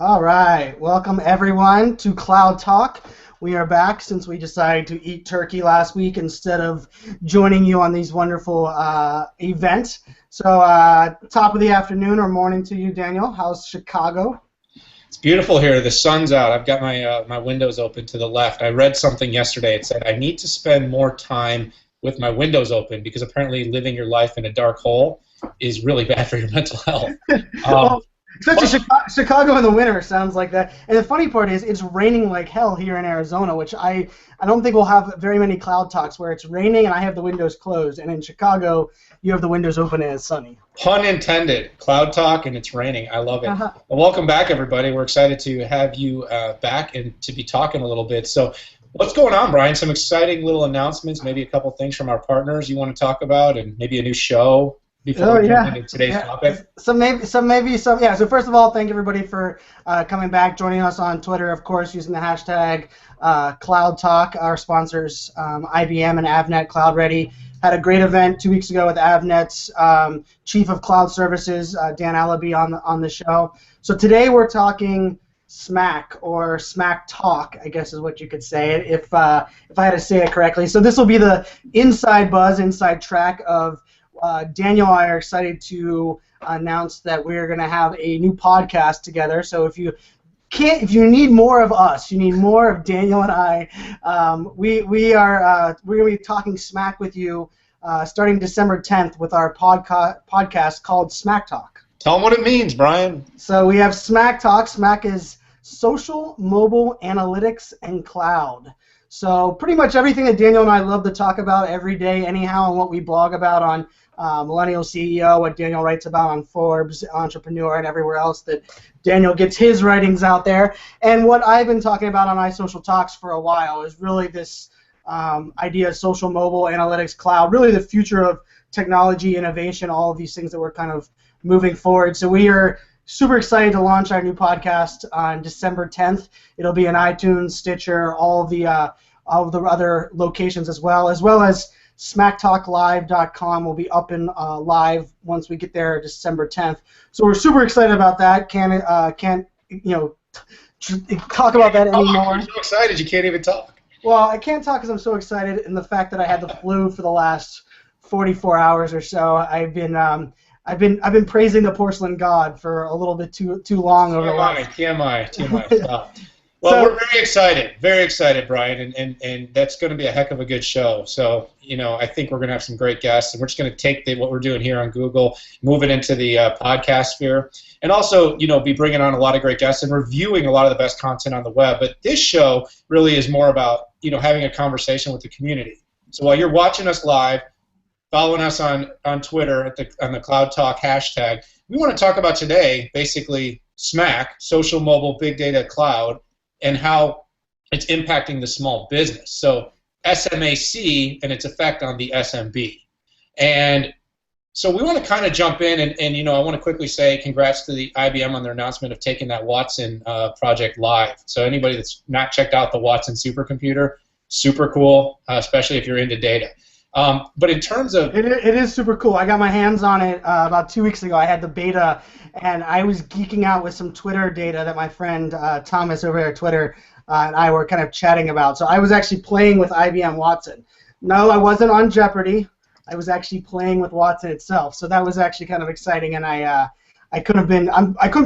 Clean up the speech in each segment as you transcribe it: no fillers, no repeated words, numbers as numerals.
All right, welcome everyone to Cloud Talk. We are back since we decided to eat turkey last week instead of joining you on these wonderful events. So, top of the afternoon or morning to you, Daniel. How's Chicago? It's beautiful here. The sun's out. I've got my windows open to the left. I read something yesterday. It said I need to spend more time with my windows open because apparently living your life in a dark hole is really bad for your mental health. Um, Well, especially Chicago in the winter sounds like that. And the funny part is it's raining like hell here in Arizona, which I don't think we'll have very many cloud talks where it's raining and I have the windows closed. And in Chicago, you have the windows open and it's sunny. Pun intended. Cloud talk and it's raining. I love it. Uh-huh. Well, welcome back, everybody. We're excited to have you back and to be talking a little bit. So what's going on, Brian? Some exciting little announcements, maybe a couple things from our partners you want to talk about, and maybe a new show before we jump into today's topic. So first of all, thank everybody for coming back, joining us on Twitter, of course, using the hashtag Cloud Talk. Our sponsors, IBM and Avnet Cloud Ready, had a great event 2 weeks ago with Avnet's Chief of Cloud Services, Dan Allaby, on the show. So today we're talking S.M.A.C, or S.M.A.C Talk, I guess is what you could say it if I had to say it correctly. So this will be the inside buzz, inside track of Daniel and I are excited to announce that we're going to have a new podcast together. So if you need more of us, you need more of Daniel and I. We're going to be talking S.M.A.C with you starting December 10th with our podcast called S.M.A.C Talk. Tell them what it means, Brian. So we have S.M.A.C Talk. S.M.A.C is Social, Mobile, Analytics, and Cloud. So pretty much everything that Daniel and I love to talk about every day anyhow, and what we blog about on Millennial CEO, what Daniel writes about on Forbes, Entrepreneur, and everywhere else that Daniel gets his writings out there. And what I've been talking about on iSocial Talks for a while is really this idea of social, mobile, analytics, cloud, really the future of technology, innovation, all of these things that we're kind of moving forward. So we are super excited to launch our new podcast on December 10th. It'll be in iTunes, Stitcher, all of the other locations as well as smactalklive.com will be up and live once we get there December 10th. So we're super excited about that. Can't talk about that anymore. You're so excited you can't even talk. Well, I can't talk because I'm so excited, and the fact that I had the flu for the last 44 hours or so. I've been praising the porcelain god for a little bit too long over the last. TMI. Stop. Well, we're very excited, Brian, and that's going to be a heck of a good show. So, I think we're going to have some great guests, and we're just going to take what we're doing here on Google, move it into the podcast sphere, and also, be bringing on a lot of great guests and reviewing a lot of the best content on the web. But this show really is more about, having a conversation with the community. So while you're watching us live, following us on Twitter on the Cloud Talk hashtag, we want to talk about today, basically, S.M.A.C, Social, Mobile, Big Data, Cloud, and how it's impacting the small business. So S.M.A.C and its effect on the SMB. And so we want to kind of jump in, and I want to quickly say congrats to the IBM on their announcement of taking that Watson project live. So anybody that's not checked out the Watson supercomputer, super cool, especially if you're into data. But in terms of... It is super cool. I got my hands on it about 2 weeks ago. I had the beta, and I was geeking out with some Twitter data that my friend Thomas over there at Twitter and I were kind of chatting about. So I was actually playing with IBM Watson. No, I wasn't on Jeopardy. I was actually playing with Watson itself. So that was actually kind of exciting, and I couldn't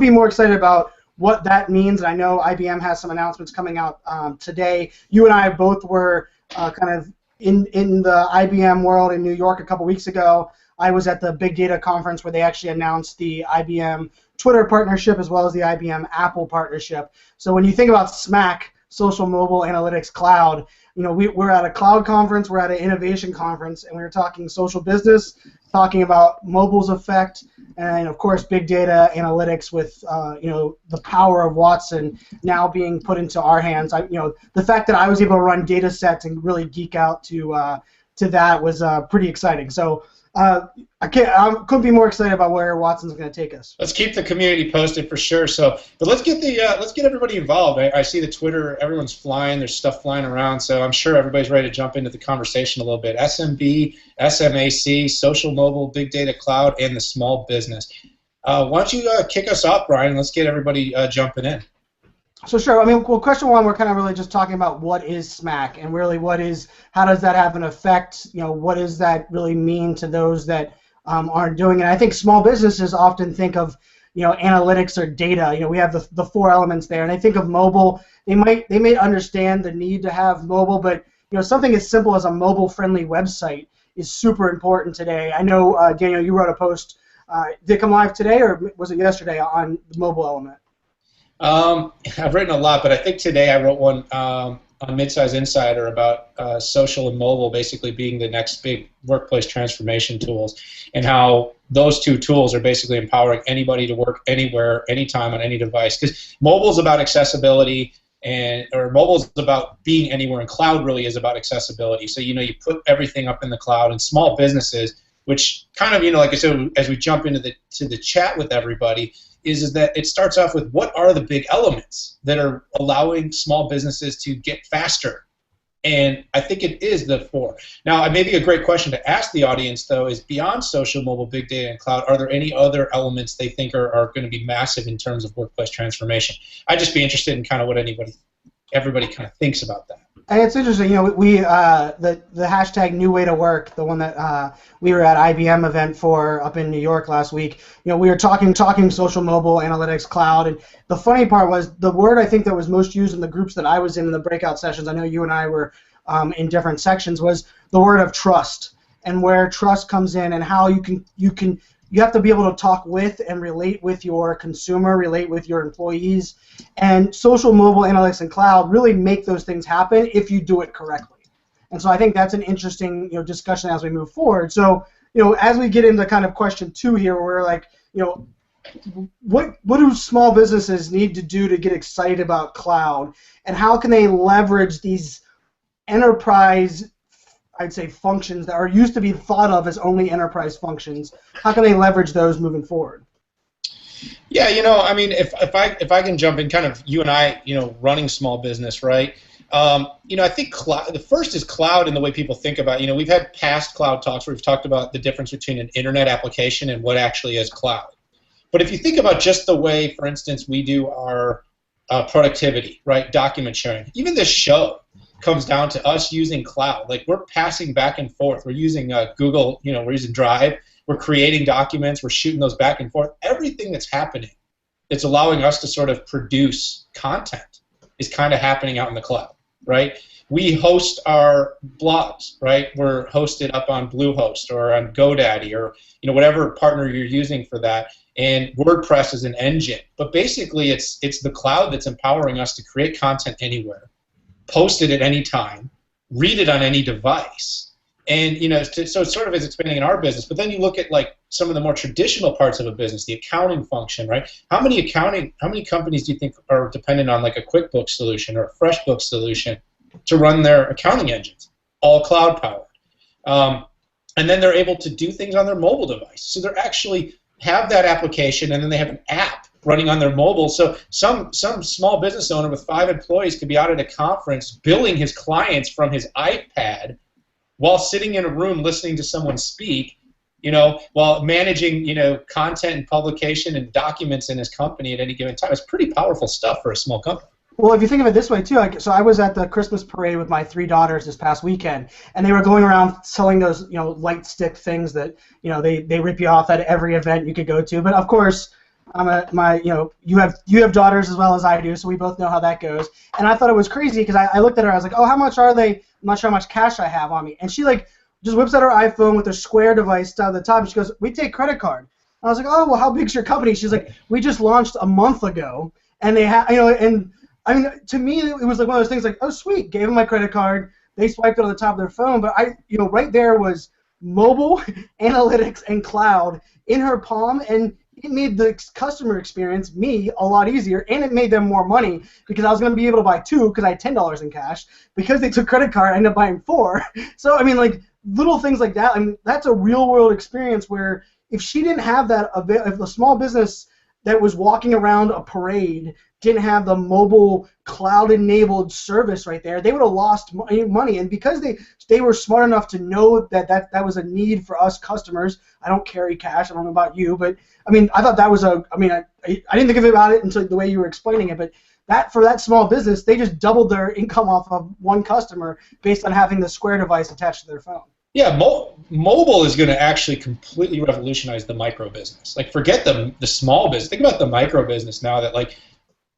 be more excited about what that means. And I know IBM has some announcements coming out today. You and I both were kind of in the IBM world in New York a couple weeks ago. I was at the Big Data conference where they actually announced the IBM Twitter partnership as well as the IBM Apple partnership. So when you think about S.M.A.C, Social, Mobile, Analytics, Cloud, we're at a cloud conference, we're at an innovation conference, and we were talking social business, talking about mobile's effect, and of course big data analytics with the power of Watson now being put into our hands. The fact that I was able to run data sets and really geek out to that was pretty exciting. So I couldn't be more excited about where Watson's going to take us. Let's keep the community posted for sure. So, but let's get everybody involved. I see the Twitter, everyone's flying. There's stuff flying around. So I'm sure everybody's ready to jump into the conversation a little bit. SMB, S.M.A.C, social, mobile, big data, cloud, and the small business. Why don't you kick us off, Brian? Let's get everybody jumping in. So sure. I mean, well, question one, we're kind of really just talking about what is S.M.A.C. and really how does that have an effect? What does that really mean to those that aren't doing it? I think small businesses often think of, analytics or data. We have the four elements there, and I think of mobile. They may understand the need to have mobile, but something as simple as a mobile-friendly website is super important today. I know, Daniel, you wrote a post. Did it come live today, or was it yesterday on the mobile element? I've written a lot, but I think today I wrote one on Midsize Insider about social and mobile basically being the next big workplace transformation tools, and how those two tools are basically empowering anybody to work anywhere, anytime, on any device. Because mobile is about accessibility, or mobile is about being anywhere, and cloud really is about accessibility. So you put everything up in the cloud, and small businesses, which kind of like I said, as we jump into the chat with everybody, is that it starts off with what are the big elements that are allowing small businesses to get faster. And I think it is the four. Now, maybe a great question to ask the audience, though, is beyond social, mobile, big data, and cloud, are there any other elements they think are going to be massive in terms of workplace transformation? I'd just be interested in kind of what everybody kind of thinks about that. And it's interesting, we the hashtag New Way to Work, the one that we were at IBM event for up in New York last week. We were talking social, mobile, analytics, cloud, and the funny part was the word I think that was most used in the groups that I was in the breakout sessions. I know you and I were in different sections. Was the word of trust, and where trust comes in, and how you have to be able to talk with and relate with your consumer, relate with your employees, and social, mobile, analytics, and cloud really make those things happen if you do it correctly. And so I think that's an interesting discussion as we move forward. So as we get into kind of question two here, we're like, what do small businesses need to do to get excited about cloud, and how can they leverage these enterprise, I'd say, functions that are used to be thought of as only enterprise functions? How can they leverage those moving forward? Yeah, I mean, if I can jump in, kind of you and I, running small business, right? I think cloud, the first is cloud in the way people think about. We've had past cloud talks where we've talked about the difference between an internet application and what actually is cloud. But if you think about just the way, for instance, we do our productivity, right, document sharing, even this show comes down to us using cloud. Like, we're passing back and forth. We're using Google, we're using Drive. We're creating documents. We're shooting those back and forth. Everything that's happening that's allowing us to sort of produce content is kind of happening out in the cloud, right? We host our blogs, right? We're hosted up on Bluehost or on GoDaddy or whatever partner you're using for that. And WordPress is an engine. But basically, it's the cloud that's empowering us to create content anywhere, post it at any time, read it on any device, and so it sort of is expanding in our business. But then you look at like some of the more traditional parts of a business, the accounting function, right? How many companies do you think are dependent on like a QuickBooks solution or a FreshBooks solution to run their accounting engines? All cloud powered, and then they're able to do things on their mobile device. So they're actually have that application, and then they have an app running on their mobile. So some small business owner with 5 employees could be out at a conference billing his clients from his iPad while sitting in a room listening to someone speak, while managing, content and publication and documents in his company at any given time. It's pretty powerful stuff for a small company. Well, if you think of it this way, too, so I was at the Christmas parade with my 3 daughters this past weekend, and they were going around selling those, light stick things that, they rip you off at every event you could go to. But, of course, you have daughters as well as I do, so we both know how that goes. And I thought it was crazy because I looked at her, I was like, oh, how much are they? I'm not sure how much cash I have on me. And she just whips out her iPhone with her Square device down the top, and she goes, we take credit card. And I was like, oh, well, how big's your company? She's like, we just launched a month ago, and they have, and I mean, to me, it was like one of those things like, oh, sweet, gave them my credit card, they swiped it on the top of their phone, but right there was mobile, analytics, and cloud in her palm, and it made the customer experience, me, a lot easier, and it made them more money because I was going to be able to buy 2 because I had $10 in cash. Because they took credit card, I ended up buying 4. So, I mean, like, little things like that, I mean, that's a real-world experience where if she didn't have that, if a small business that was walking around a parade didn't have the mobile cloud-enabled service right there, they would have lost money. And because they were smart enough to know that was a need for us customers. I don't carry cash. I don't know about you, but I mean, I thought that was I didn't think about it until the way you were explaining it, but for that small business, they just doubled their income off of one customer based on having the Square device attached to their phone. Yeah, mobile is going to actually completely revolutionize the micro business. Like, forget the small business. Think about the micro business now. That, like,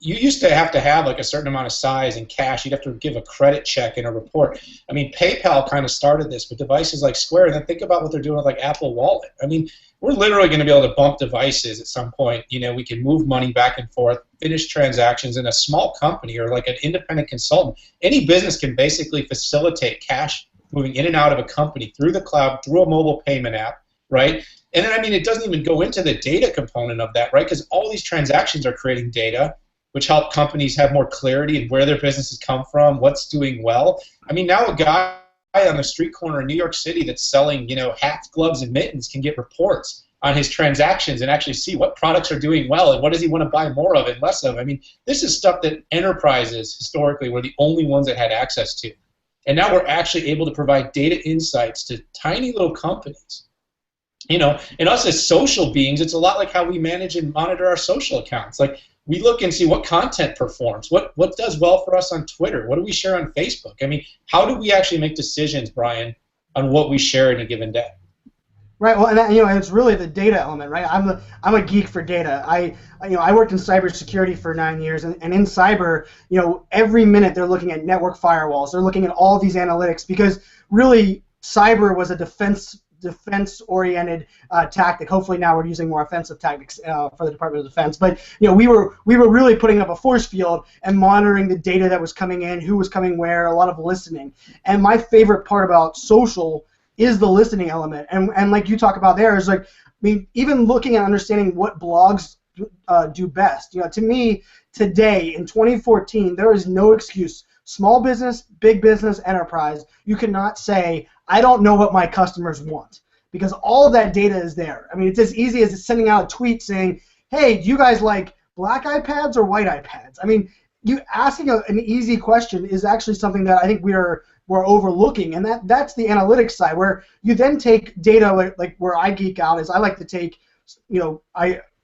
you used to have like a certain amount of size and cash. You'd have to give a credit check and a report. I mean, PayPal kind of started this, but devices like Square. And then think about what they're doing with like Apple Wallet. I mean, we're literally going to be able to bump devices at some point. You know, we can move money back and forth, finish transactions in a small company or like an independent consultant. Any business can basically facilitate cash moving in and out of a company through the cloud, through a mobile payment app, right? And then, I mean, it doesn't even go into the data component of that, right? Because all these transactions are creating data, which help companies have more clarity in where their businesses come from, what's doing well. I mean, now a guy on the street corner in New York City that's selling, you know, hats, gloves, and mittens can get reports on his transactions and actually see what products are doing well and what does he want to buy more of and less of. I mean, this is stuff that enterprises historically were the only ones that had access to. And now we're actually able to provide data insights to tiny little companies. You know, and us as social beings, it's a lot like how we manage and monitor our social accounts. Like, we look and see what content performs, what does well for us on Twitter, what do we share on Facebook. I mean, how do we actually make decisions, Brian, on what we share in a given day? Right. Well, and you know, it's really the data element, right? I'm a geek for data. I worked in cybersecurity for 9 years, and in cyber, you know, every minute they're looking at network firewalls. They're looking at all these analytics because really cyber was a defense-oriented tactic. Hopefully now we're using more offensive tactics for the Department of Defense. But you know, we were really putting up a force field and monitoring the data that was coming in, who was coming where, a lot of listening. And my favorite part about social is the listening element. And like you talk about there is like, I mean, even looking at understanding what blogs do best. You know, to me, today in 2014, there is no excuse. Small business, big business, enterprise, you cannot say, I don't know what my customers want, because all of that data is there. I mean, it's as easy as sending out a tweet saying, hey, do you guys like black iPads or white iPads? I mean, you asking an easy question is actually something that I think we're overlooking, and that's the analytics side, where you then take data like where I geek out is I like to take, you know,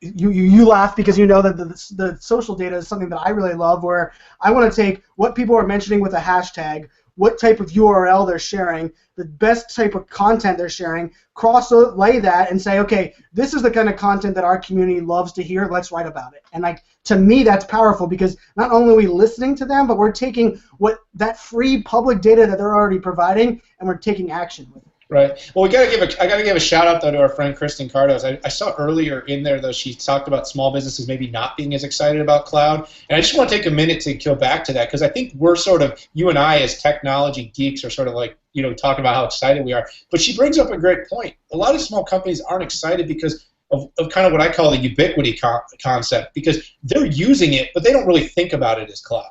you laugh because you know that the social data is something that I really love, where I want to take what people are mentioning with a hashtag, what type of URL they're sharing, the best type of content they're sharing, cross-lay that and say, okay, this is the kind of content that our community loves to hear, let's write about it. And like, to me, that's powerful because not only are we listening to them, but we're taking that free public data that they're already providing and we're taking action with it. Right. Well, I gotta give a shout out though to our friend Kristen Cardos. I saw earlier in there though she talked about small businesses maybe not being as excited about cloud, and I just want to take a minute to go back to that because I think we're sort of, you and I as technology geeks are sort of like, you know, talking about how excited we are. But she brings up a great point. A lot of small companies aren't excited because of kind of what I call the ubiquity concept, because they're using it but they don't really think about it as cloud.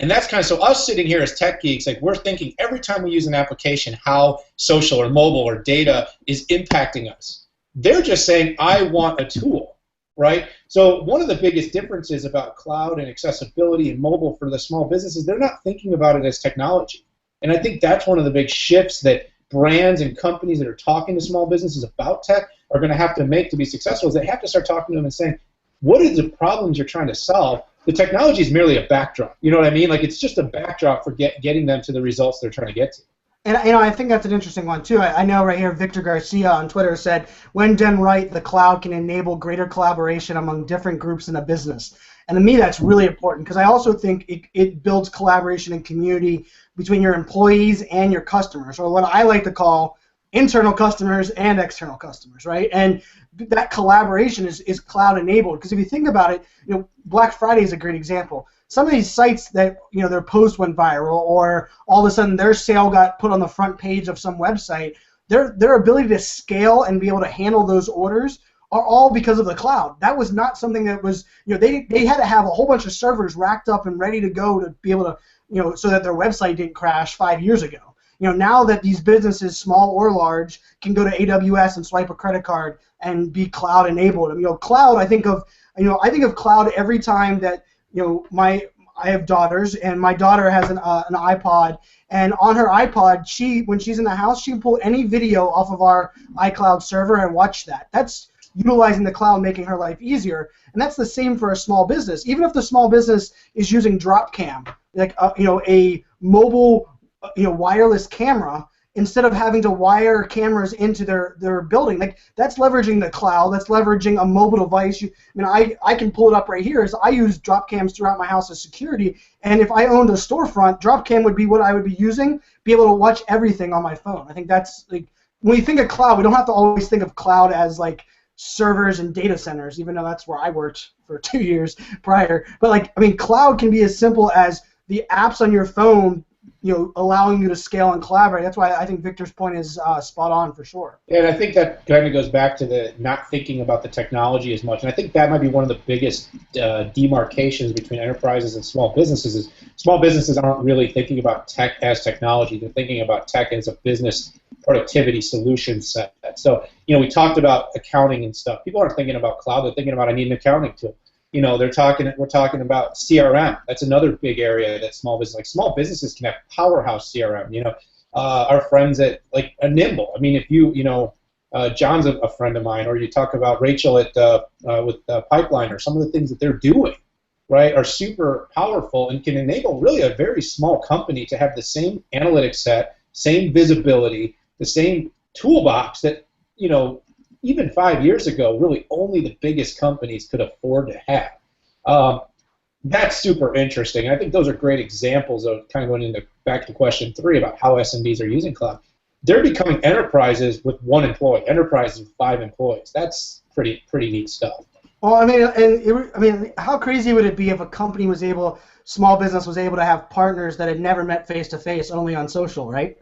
And that's kind of, so us sitting here as tech geeks, like, we're thinking every time we use an application how social or mobile or data is impacting us. They're just saying, I want a tool, right? So one of the biggest differences about cloud and accessibility and mobile for the small businesses, they're not thinking about it as technology. And I think that's one of the big shifts that brands and companies that are talking to small businesses about tech are going to have to make to be successful, is they have to start talking to them and saying, what are the problems you're trying to solve? The technology is merely a backdrop. You know what I mean? Like, it's just a backdrop for getting them to the results they're trying to get to. And you know, I think that's an interesting one too. I know right here, Victor Garcia on Twitter said, when done right, the cloud can enable greater collaboration among different groups in a business. And to me, that's really important because I also think it builds collaboration and community between your employees and your customers, or what I like to call internal customers and external customers, right? And that collaboration is cloud enabled, because if you think about it, you know, Black Friday is a great example. Some of these sites that, you know, their post went viral, or all of a sudden their sale got put on the front page of some website, their ability to scale and be able to handle those orders are all because of the cloud. That was not something that was, you know, they had to have a whole bunch of servers racked up and ready to go to be able to, you know, so that their website didn't crash 5 years ago. You know, now that these businesses, small or large, can go to AWS and swipe a credit card and be cloud enabled. I mean, you know, cloud, I think of cloud every time that I have daughters, and my daughter has an iPod, and on her iPod, when she's in the house, she can pull any video off of our iCloud server and watch that. That's utilizing the cloud, making her life easier, and that's the same for a small business. Even if the small business is using Dropcam, like a mobile wireless camera, instead of having to wire cameras into their building. Like, that's leveraging the cloud. That's leveraging a mobile device. I can pull it up right here. As I use drop cams throughout my house as security, and if I owned a storefront, drop cam would be what I would be using, be able to watch everything on my phone. I think that's, like, when we think of cloud, we don't have to always think of cloud as like servers and data centers, even though that's where I worked for 2 years prior. But cloud can be as simple as the apps on your phone, allowing you to scale and collaborate. That's why I think Victor's point is spot on for sure. Yeah, and I think that kind of goes back to the not thinking about the technology as much. And I think that might be one of the biggest demarcations between enterprises and small businesses is small businesses aren't really thinking about tech as technology. They're thinking about tech as a business productivity solution set. So, we talked about accounting and stuff. People aren't thinking about cloud. They're thinking about, I need an accounting tool. We're talking about CRM. That's another big area that small businesses can have powerhouse CRM. Our friends at like a Nimble. I mean, if John's a friend of mine, or you talk about Rachel with Pipeline, or some of the things that they're doing, right, are super powerful and can enable really a very small company to have the same analytics set, same visibility, the same toolbox that even 5 years ago, really only the biggest companies could afford to have. That's super interesting. I think those are great examples of kind of going back to question 3 about how SMBs are using cloud. They're becoming enterprises with 1 employee, enterprises with 5 employees. That's pretty neat stuff. Well, how crazy would it be if small business was able to have partners that had never met face to face, only on social, right?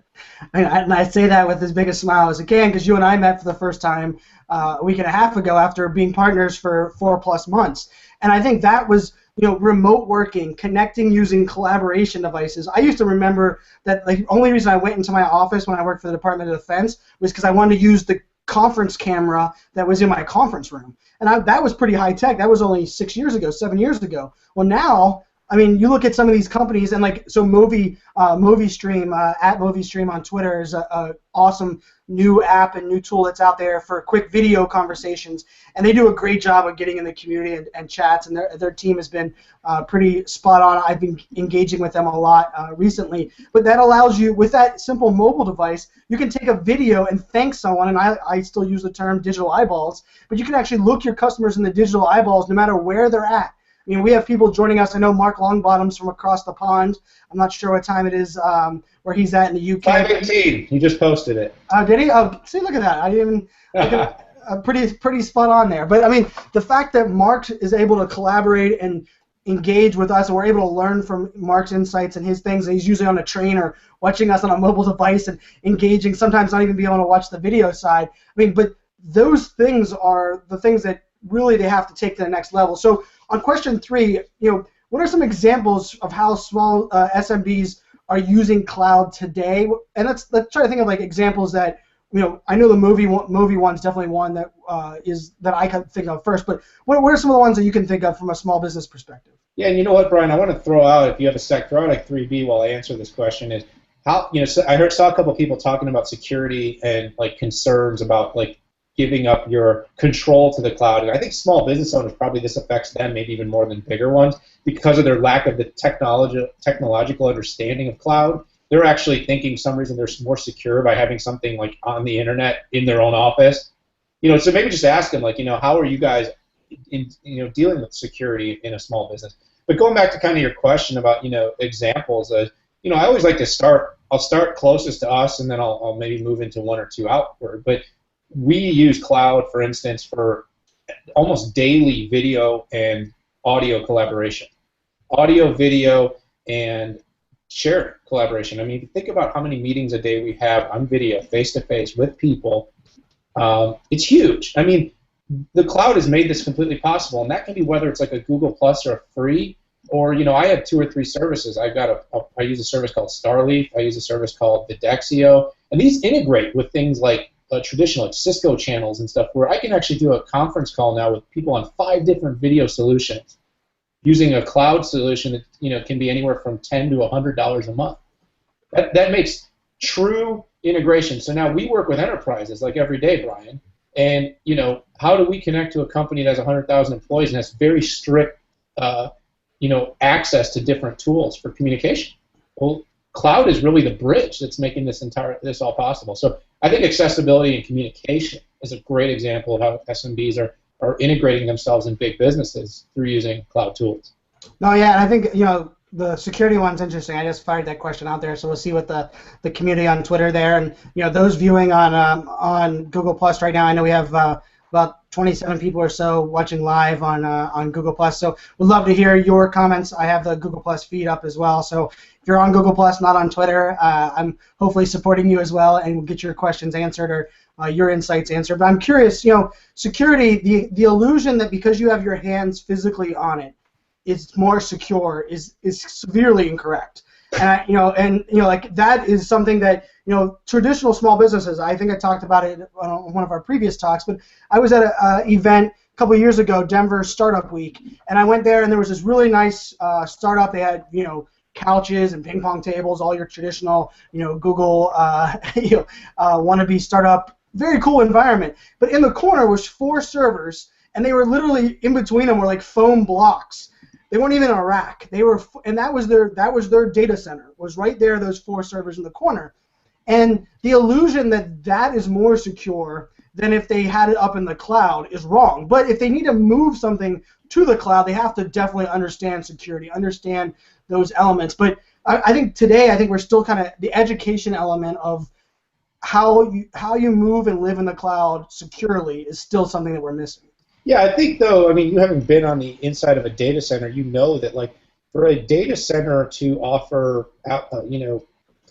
And I say that with as big a smile as I can, because you and I met for the first time a week and a half ago after being partners for 4+ months. And I think that was, remote working, connecting using collaboration devices. I used to remember that the only reason I went into my office when I worked for the Department of Defense was because I wanted to use the conference camera that was in my conference room. And that was pretty high tech. That was only 7 years ago. Well, now, you look at some of these companies, and MovieStream, at MovieStream on Twitter is a awesome new app and new tool that's out there for quick video conversations, and they do a great job of getting in the community and chats, and their team has been pretty spot on. I've been engaging with them a lot recently, but that allows you, with that simple mobile device, you can take a video and thank someone, and I still use the term digital eyeballs, but you can actually look your customers in the digital eyeballs no matter where they're at. We have people joining us. I know Mark Longbottom's from across the pond. I'm not sure what time it is where he's at in the UK. 5:18. He just posted it. Did he? Oh, see, look at that. I didn't even pretty spot on there. But the fact that Mark is able to collaborate and engage with us, and we're able to learn from Mark's insights and his things, and he's usually on a train or watching us on a mobile device and engaging. Sometimes not even being able to watch the video side. But those things are the things that really they have to take to the next level. So on question 3, what are some examples of how small SMBs are using cloud today? And let's try to think of examples that I know the movie one's definitely one that that I can think of first. But what are some of the ones that you can think of from a small business perspective? Yeah, and you know what, Brian? I want to throw out, if you have a sec, throw out 3B while I answer this question. Is how I saw a couple of people talking about security and concerns about giving up your control to the cloud. And I think small business owners, probably this affects them maybe even more than bigger ones because of their lack of the technological understanding of cloud. They're actually thinking some reason they're more secure by having something on the internet in their own office. So maybe just ask them, how are you guys dealing with security in a small business? But going back to kind of your question about, examples, I always like to I'll start closest to us, and then I'll maybe move into 1 or 2 outward. But we use cloud, for instance, for almost daily video and audio collaboration. Audio, video, and shared collaboration. If you think about how many meetings a day we have on video, face-to-face, with people, it's huge. The cloud has made this completely possible, and that can be whether it's a Google Plus or a free, or, I have 2 or 3 services. I use a service called Starleaf. I use a service called Videxio, and these integrate with things like traditional Cisco channels and stuff, where I can actually do a conference call now with people on 5 different video solutions. using a cloud solution that can be anywhere from $10 to $100 a month. That makes true integration. So now we work with enterprises like every day, Brian, and how do we connect to a company that has 100,000 employees and has very strict access to different tools for communication? Well, cloud is really the bridge that's making this all possible. So I think accessibility and communication is a great example of how SMBs are integrating themselves in big businesses through using cloud tools. No, yeah, and I think the security one's interesting. I just fired that question out there, so we'll see what the community on Twitter there, and those viewing on Google Plus right now. I know we have about 27 people or so watching live on Google Plus. So we'd love to hear your comments. I have the Google Plus feed up as well. So if you're on Google Plus, not on Twitter, I'm hopefully supporting you as well, and we'll get your questions answered or your insights answered. But I'm curious, security, the illusion that because you have your hands physically on it, it's more secure is severely incorrect. And like that is something that traditional small businesses. I think I talked about it on one of our previous talks. But I was at an event a couple of years ago, Denver Startup Week, and I went there and there was this really nice startup. They had couches and ping pong tables, all your traditional Google wannabe startup. Very cool environment. But in the corner was 4 servers, and they were literally in between them were like foam blocks. They weren't even in a rack. They were, and that was their data center. Was right there. Those 4 servers in the corner, and the illusion that is more secure than if they had it up in the cloud is wrong. But if they need to move something to the cloud, they have to definitely understand security, understand those elements. But I think today, we're still kind of the education element of how you move and live in the cloud securely is still something that we're missing. Yeah, I think though, you haven't been on the inside of a data center, that like for a data center to offer,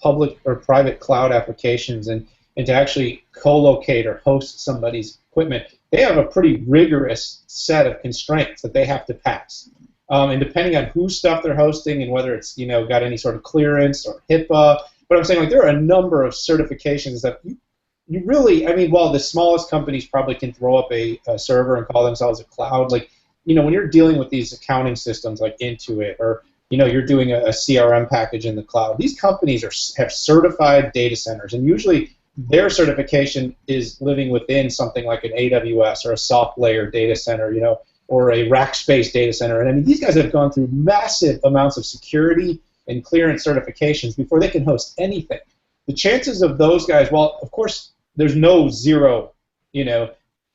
public or private cloud applications and to actually co-locate or host somebody's equipment, they have a pretty rigorous set of constraints that they have to pass. And depending on whose stuff they're hosting and whether it's got any sort of clearance or HIPAA, but I'm saying like there are a number of certifications that you really, while the smallest companies probably can throw up a server and call themselves a cloud, like, when you're dealing with these accounting systems like Intuit or, you're doing a CRM package in the cloud, these companies have certified data centers, and usually their certification is living within something like an AWS or a soft layer data center, or a Rackspace data center. And these guys have gone through massive amounts of security and clearance certifications before they can host anything. The chances of those guys, well, of course, there's no zero,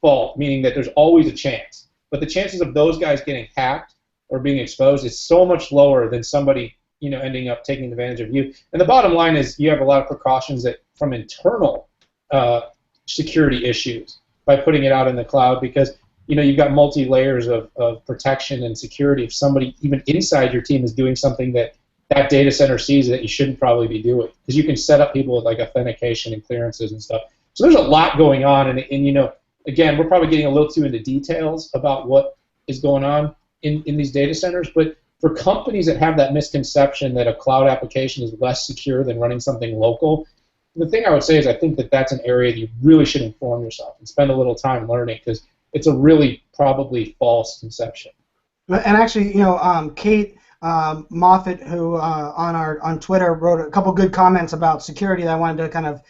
fault, meaning that there's always a chance. But the chances of those guys getting hacked or being exposed is so much lower than somebody, ending up taking advantage of you. And the bottom line is you have a lot of precautions that from internal security issues by putting it out in the cloud because, you've got multi-layers of protection and security. If somebody even inside your team is doing something that data center sees that you shouldn't probably be doing, because you can set up people with like authentication and clearances and stuff. So there's a lot going on, and again, we're probably getting a little too into details about what is going on in these data centers, but for companies that have that misconception that a cloud application is less secure than running something local, the thing I would say is I think that that's an area that you really should inform yourself and spend a little time learning, because it's a really probably false conception. And actually, Kate Moffat, who on Twitter wrote a couple good comments about security that I wanted to kind of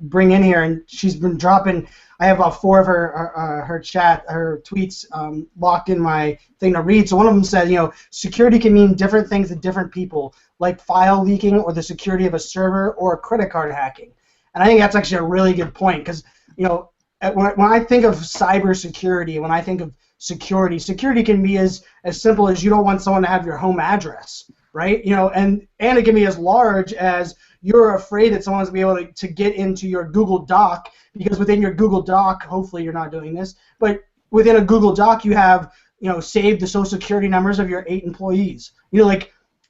bring in here, and she's been dropping. I have about 4 of her tweets locked in my thing to read. So one of them said, security can mean different things to different people, like file leaking or the security of a server or credit card hacking. And I think that's actually a really good point, because when I think of cybersecurity, when I think of security can be as simple as you don't want someone to have your home address, right? And it can be as large as you're afraid that someone's going to be able to get into your Google Doc, because within your Google Doc, hopefully you're not doing this, but within a Google Doc you have, saved the social security numbers of your 8 employees.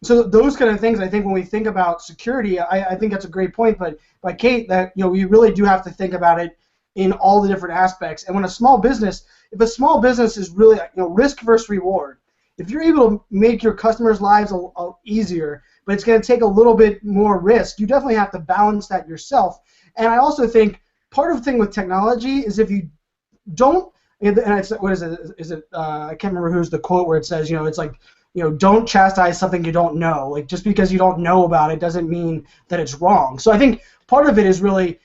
So those kind of things, I think when we think about security, I think that's a great point, but by Kate, that we really do have to think about it in all the different aspects. And when if a small business is really risk versus reward, if you're able to make your customers' lives easier, but it's going to take a little bit more risk, you definitely have to balance that yourself. And I also think part of the thing with technology is if you don't and it's, what is it? Is it? I can't remember who's the quote where it says, it's like, don't chastise something you don't know. Like, just because you don't know about it doesn't mean that it's wrong. So I think part of it is really,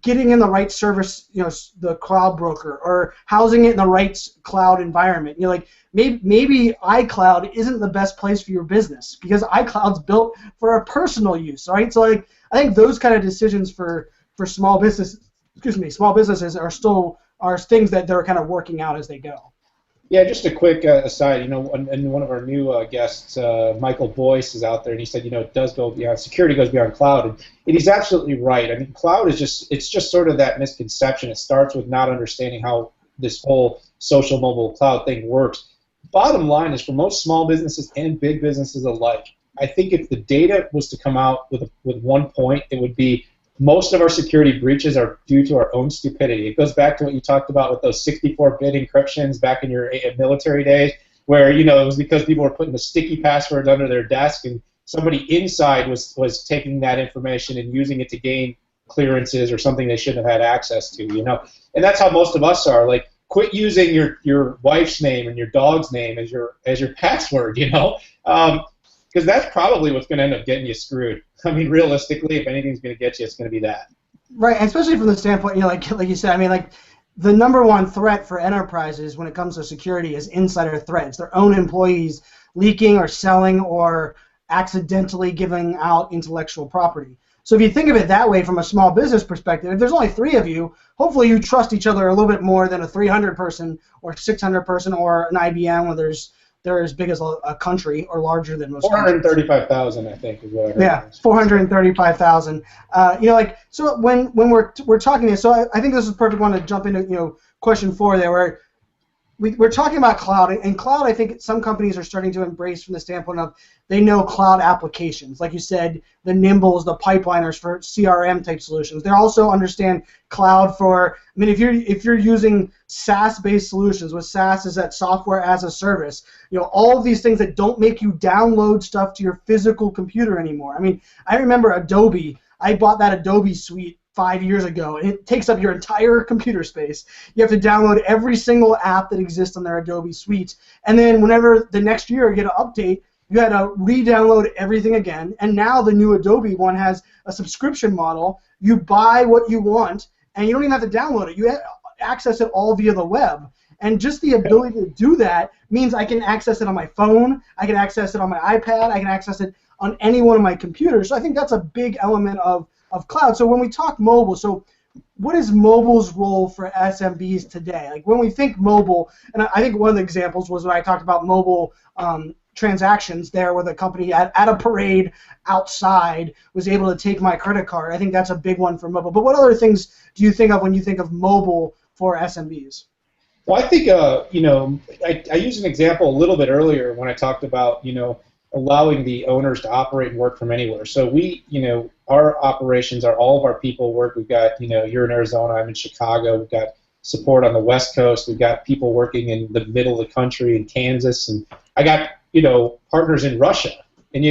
getting in the right service, the cloud broker, or housing it in the right cloud environment. Like, maybe iCloud isn't the best place for your business because iCloud's built for a personal use, right? So like, I think those kind of decisions for small businesses are things that they're kind of working out as they go. Yeah, just a quick aside. And one of our new guests, Michael Boyce, is out there, and he said, it does go beyond security, goes beyond cloud, and he's absolutely right. I mean, cloud is just sort of that misconception. It starts with not understanding how this whole social mobile cloud thing works. Bottom line is, for most small businesses and big businesses alike, I think if the data was to come out with one point, it would be most of our security breaches are due to our own stupidity. It goes back to what you talked about with those 64-bit encryptions back in your military days, where it was because people were putting the sticky passwords under their desk, and somebody inside was taking that information and using it to gain clearances or something they shouldn't have had access to. And that's how most of us are. Like, quit using your wife's name and your dog's name as your password. Because that's probably what's going to end up getting you screwed. I mean, realistically, if anything's going to get you, it's going to be that. Right, and especially from the standpoint, like you said, I mean, like, the number one threat for enterprises when it comes to security is insider threats. Their own employees leaking or selling or accidentally giving out intellectual property. So if you think of it that way from a small business perspective, if there's only 3 of you, hopefully you trust each other a little bit more than a 300-person or 600-person or an IBM where they're as big as a country or larger than most. 435,000, I think, is what I heard. Yeah, 435,000. So when we're talking this, so I think this is a perfect one to jump into. Question 4 there, where we're talking about cloud, and cloud, I think some companies are starting to embrace from the standpoint of they know cloud applications. Like you said, the Nimbles, the pipeliners for CRM type solutions. They also understand cloud for, I mean, if you're using SaaS-based solutions, with SaaS is that software as a service, all of these things that don't make you download stuff to your physical computer anymore. I mean, I remember Adobe. I bought that Adobe suite 5 years ago, and it takes up your entire computer space. You have to download every single app that exists on their Adobe suite, and then whenever the next year you get an update, you had to re-download everything again. And now the new Adobe one has a subscription model. You buy what you want, and you don't even have to download it. You access it all via the web. And just the ability to do that means I can access it on my phone, I can access it on my iPad, I can access it on any one of my computers. So I think that's a big element of cloud. So when we talk mobile, so what is mobile's role for SMBs today? Like, when we think mobile, and I think one of the examples was when I talked about mobile transactions there, where the company at a parade outside was able to take my credit card. I think that's a big one for mobile. But what other things do you think of when you think of mobile for SMBs? Well, I think, I used an example a little bit earlier when I talked about, allowing the owners to operate and work from anywhere. So we, our operations are all of our people work. We've got, you're in Arizona, I'm in Chicago. We've got support on the West Coast. We've got people working in the middle of the country in Kansas. And I got, partners in Russia. And,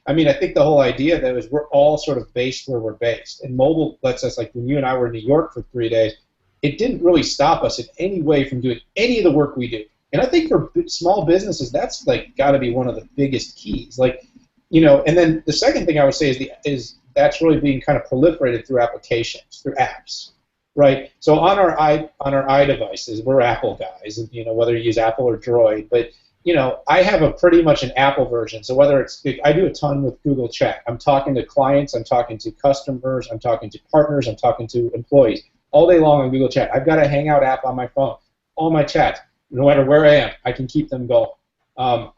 I think the whole idea, though, is we're all sort of based where we're based. And mobile lets us, like when you and I were in New York for 3 days, it didn't really stop us in any way from doing any of the work we do. And I think for small businesses, that's got to be one of the biggest keys. And then the second thing I would say is that's really being kind of proliferated through applications, through apps, right? So on our iDevices, we're Apple guys, and whether you use Apple or Droid, but I have pretty much an Apple version. So whether I do a ton with Google Chat. I'm talking to clients, I'm talking to customers, I'm talking to partners, I'm talking to employees all day long on Google Chat. I've got a Hangout app on my phone, all my chats. No matter where I am, I can keep them going. I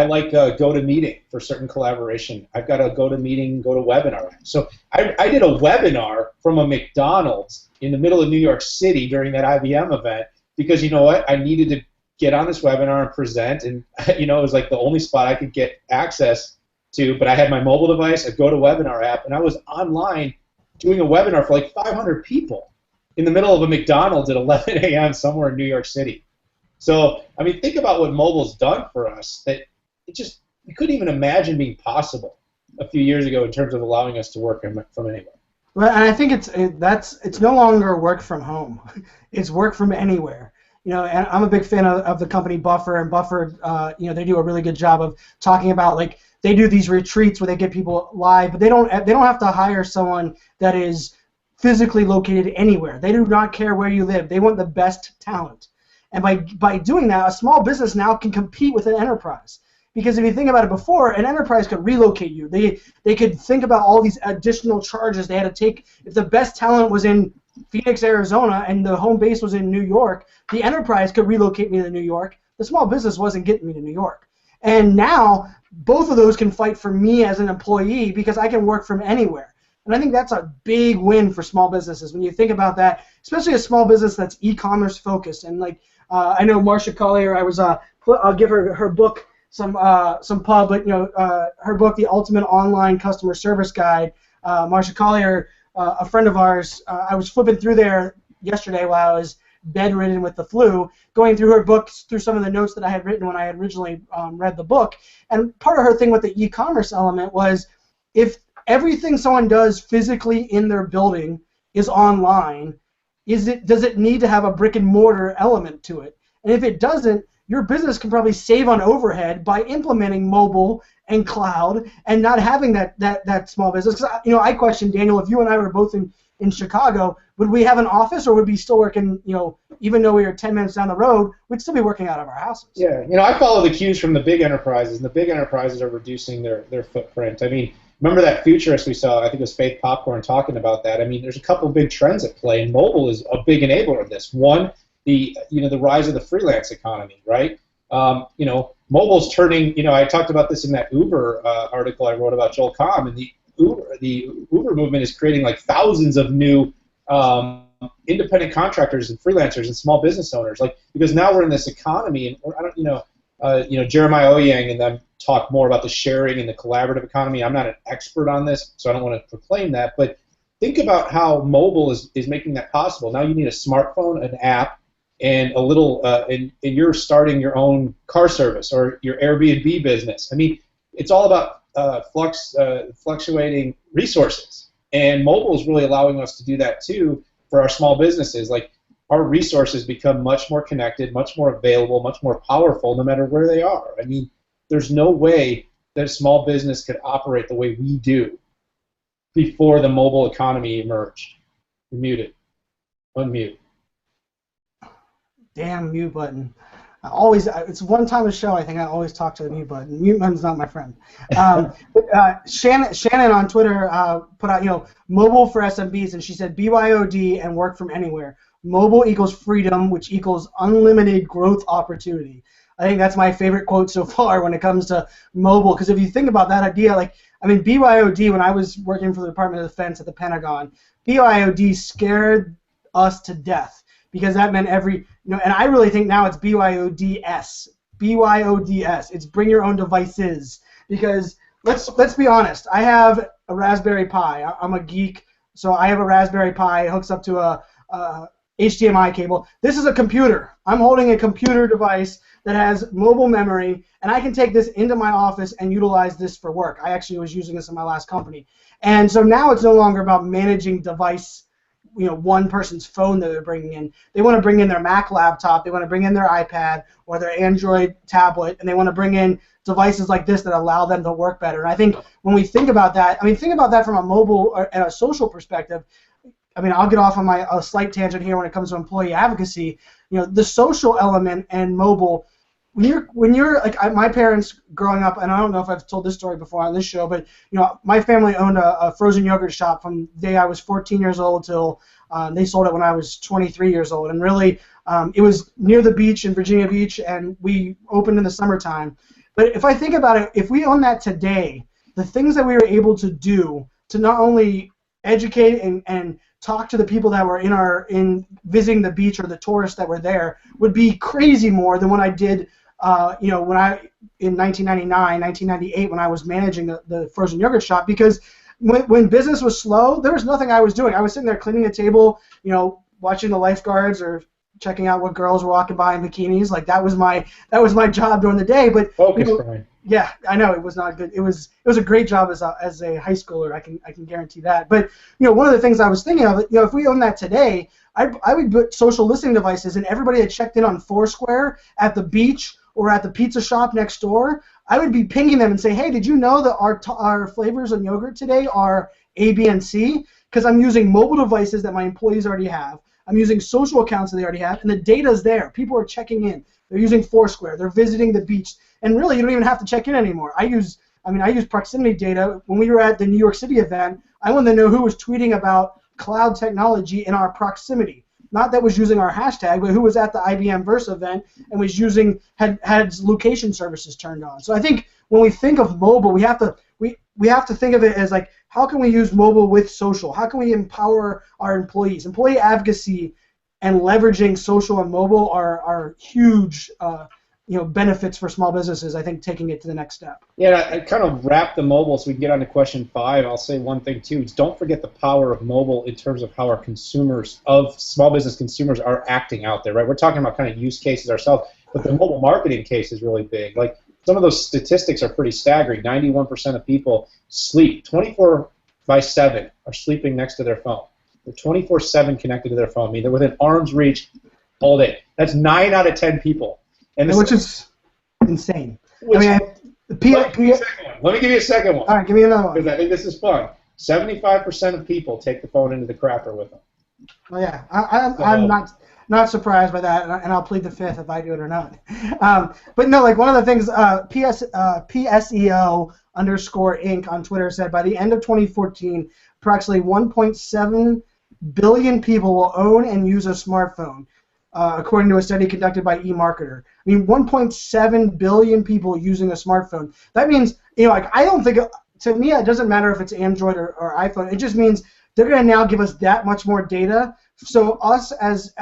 like GoToMeeting for certain collaboration. I've got a GoToMeeting, GoToWebinar. So I did a webinar from a McDonald's in the middle of New York City during that IBM event because, you know what, I needed to get on this webinar and present, and it was like the only spot I could get access to, but I had my mobile device, a GoToWebinar app, and I was online doing a webinar for like 500 people in the middle of a McDonald's at 11 a.m. somewhere in New York City. So, think about what mobile's done for us that we couldn't even imagine being possible a few years ago in terms of allowing us to work from anywhere. Well, and I think it's no longer work from home. It's work from anywhere. and I'm a big fan of the company Buffer, and Buffer, they do a really good job of talking about, like, they do these retreats where they get people live, but they don't have to hire someone that is physically located anywhere. They do not care where you live. They want the best talent. And by doing that, a small business now can compete with an enterprise. Because if you think about it before, an enterprise could relocate you. They could think about all these additional charges they had to take. If the best talent was in Phoenix, Arizona, and the home base was in New York, the enterprise could relocate me to New York. The small business wasn't getting me to New York. And now, both of those can fight for me as an employee because I can work from anywhere. And I think that's a big win for small businesses when you think about that, especially a small business that's e-commerce focused. And like I know Marcia Collier, I'll give her book some pub, but her book, The Ultimate Online Customer Service Guide. Marcia Collier, a friend of ours, I was flipping through there yesterday while I was bedridden with the flu, going through her books, through some of the notes that I had written when I had originally read the book. And part of her thing with the e-commerce element was, if everything someone does physically in their building is online, does it need to have a brick and mortar element to it? And if it doesn't, your business can probably save on overhead by implementing mobile and cloud and not having that small business. Because I question, Daniel, if you and I were both in Chicago, would we have an office, or would we still working, even though we were 10 minutes down the road, we'd still be working out of our houses? Yeah, I follow the cues from the big enterprises, and the big enterprises are reducing their footprint. I mean, remember that futurist we saw, I think it was Faith Popcorn, talking about that. I mean, there's a couple of big trends at play, and mobile is a big enabler of this. One, the rise of the freelance economy, right? Mobile's turning, I talked about this in that Uber article I wrote about Joel Comm, and the Uber movement is creating like thousands of new independent contractors and freelancers and small business owners, like, because now we're in this economy, and I don't, Jeremiah Ouyang and them talk more about the sharing and the collaborative economy. I'm not an expert on this, so I don't want to proclaim that, but think about how mobile is making that possible. Now you need a smartphone, an app, and a little, and you're starting your own car service or your Airbnb business. I mean, it's all about fluctuating resources, and mobile is really allowing us to do that too for our small businesses. Like, our resources become much more connected, much more available, much more powerful, no matter where they are. I mean, there's no way that a small business could operate the way we do before the mobile economy emerged. You're muted. Unmute. Damn mute button. It's one time a show I think I always talk to the mute button. Mute button's not my friend. Shannon on Twitter put out, mobile for SMBs, and she said BYOD and work from anywhere. Mobile equals freedom, which equals unlimited growth opportunity. I think that's my favorite quote so far when it comes to mobile, because if you think about that idea, BYOD, when I was working for the Department of Defense at the Pentagon, BYOD scared us to death, because that meant and I really think now it's BYODS. BYODS. It's bring your own devices, because let's be honest. I have a Raspberry Pi. I'm a geek, so I have a Raspberry Pi. It hooks up to a HDMI cable. This is a computer. I'm holding a computer device that has mobile memory, and I can take this into my office and utilize this for work. I actually was using this in my last company. And so now it's no longer about managing device, one person's phone that they're bringing in. They want to bring in their Mac laptop, they want to bring in their iPad or their Android tablet, and they want to bring in devices like this that allow them to work better. And I think when we think about that, think about that from a mobile and a social perspective. I'll get off on a slight tangent here when it comes to employee advocacy. The social element and mobile. When you're like my parents growing up, and I don't know if I've told this story before on this show, but my family owned a frozen yogurt shop from the day I was 14 years old till they sold it when I was 23 years old, and really it was near the beach in Virginia Beach, and we opened in the summertime. But if I think about it, if we own that today, the things that we were able to do to not only educate and talk to the people that were in visiting the beach, or the tourists that were there, would be crazy more than what I did when I in 1999, 1998, when I was managing the frozen yogurt shop. Because when business was slow, there was nothing I was doing. I was sitting there cleaning a table, watching the lifeguards or checking out what girls were walking by in bikinis. Like, that was my job during the day. But focus, Brian. Yeah, I know it was not good. It was a great job as a high schooler. I can guarantee that. But one of the things I was thinking of, if we own that today, I would put social listening devices, and everybody that checked in on Foursquare at the beach or at the pizza shop next door, I would be pinging them and say, hey, did you know that our flavors on yogurt today are A, B, and C? Because I'm using mobile devices that my employees already have. I'm using social accounts that they already have, and the data's there. People are checking in. They're using Foursquare. They're visiting the beach. And really, you don't even have to check in anymore. I use proximity data. When we were at the New York City event, I wanted to know who was tweeting about cloud technology in our proximity. Not that was using our hashtag, but who was at the IBM Versa event and was had location services turned on. So I think when we think of mobile, we have to think of it as like, how can we use mobile with social? How can we empower our employees? Employee advocacy and leveraging social and mobile are huge benefits for small businesses, I think, taking it to the next step. Yeah, I kind of wrap the mobile so we can get on to question 5. I'll say one thing, too. Is don't forget the power of mobile in terms of how our small business consumers are acting out there, right? We're talking about kind of use cases ourselves, but the mobile marketing case is really big. Like, some of those statistics are pretty staggering. 91% of people sleep 24/7 are sleeping next to their phone. They're 24/7 connected to their phone. I mean, they're within arm's reach all day. That's 9 out of 10 people. Which is insane. Let me give you a second one. All right, give me another one. Because I think this is fun. 75% of people take the phone into the crapper with them. Well, yeah, I'm not surprised by that, and I'll plead the fifth if I do it or not. But no, like one of the things, PSEO _Inc. on Twitter said by the end of 2014, approximately 1.7 billion people will own and use a smartphone. According to a study conducted by eMarketer. I mean, 1.7 billion people using a smartphone. That means, like, I don't think, to me, it doesn't matter if it's Android or iPhone. It just means they're going to now give us that much more data. So us as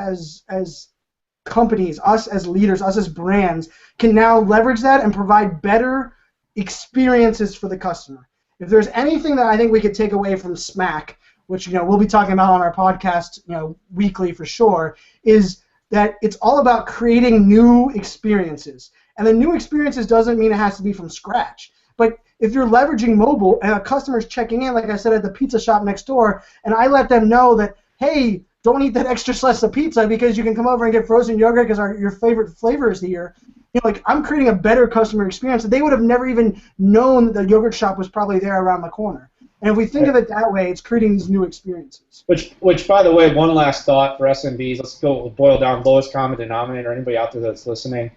companies, us as leaders, us as brands, can now leverage that and provide better experiences for the customer. If there's anything that I think we could take away from S.M.A.C, which we'll be talking about on our podcast, weekly for sure, is that it's all about creating new experiences. And the new experiences doesn't mean it has to be from scratch. But if you're leveraging mobile and a customer's checking in, like I said, at the pizza shop next door, and I let them know that, hey, don't eat that extra slice of pizza because you can come over and get frozen yogurt because your favorite flavor is here. Like, I'm creating a better customer experience that they would have never even known that the yogurt shop was probably there around the corner. And if we think of it that way, it's creating these new experiences. Which, by the way, one last thought for SMBs. Let's boil down lowest common denominator. Anybody out there that's listening,